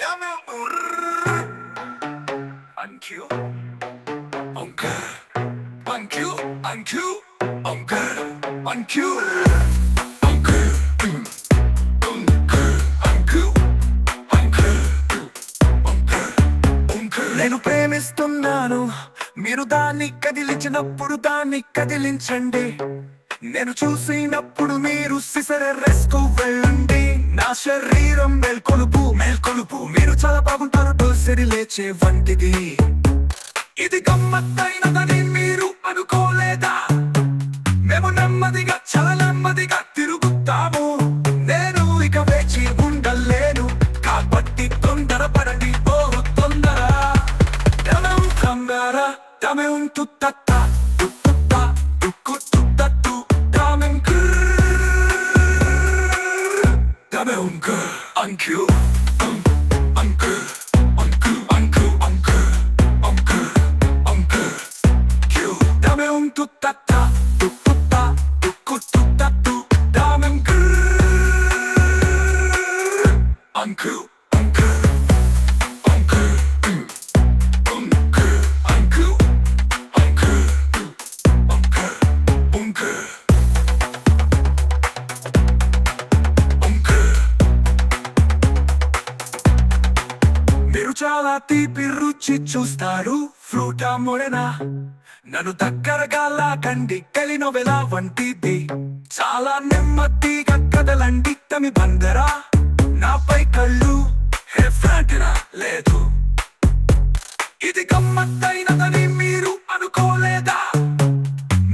Uncle, uncle, uncle, uncle, uncle, uncle, uncle, నేను ప్రేమిస్తున్నాను మీరు దాన్ని కదిలించినప్పుడు దాన్ని కదిలించండి నేను చూసినప్పుడు మీరు సిసరెస్కు వెళ్ళండి నా శరీరం మేల్కొలుపు మేల్కొలుపు మీరు చాలా బాగుంటారు డోసిరి లేచే వంటిది ఇది గమ్మత్తైనదని మీరు అనుకోలేదా మేము నెమ్మదిగా చాలా నెమ్మదిగా తిరుగుతాము నేను ఇక వేచి ఉండలేను కాబట్టి తొందరపడండి ఓ తొందర Dame un tutata, tutata, tutatu, dame un grrr. Dame un grrr, uncle, uncle, uncle, uncle, uncle, uncle, uncle, you. Dame un tutata, tutata, tutatu, dame un grrr, uncle, uncle, uncle, uncle, uncle. మీరు చాలా తీపి రుచి చూస్తారు ఫ్రూటా మొరెనా నన్ను దగ్గరగా లాగండి కలినొవెలా వంటిది చాలా నెమ్మదిగా కదలండి తమి బందరా నాపై కళ్ళు హే ఫ్రాంటినా లేదు ఇది గమ్మత్తైనదని మీరు అనుకోలేదా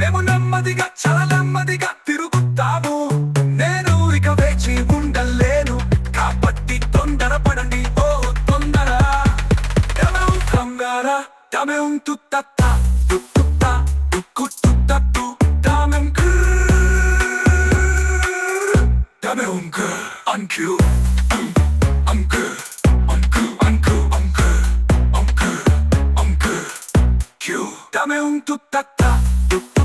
మేము నెమ్మదిగా చాలా నెమ్మదిగా తిరుగుతాము నేను ఇక వేచి ఉండలేను కాబట్టి తొందరపడండి ఓ తొందర Dame un tutata, tutata, tutatu, dame un grrr. Dame un grrr, uncle, uncle, uncle, uncle, uncle, uncle, uncle, you. Dame un tutata, tutata.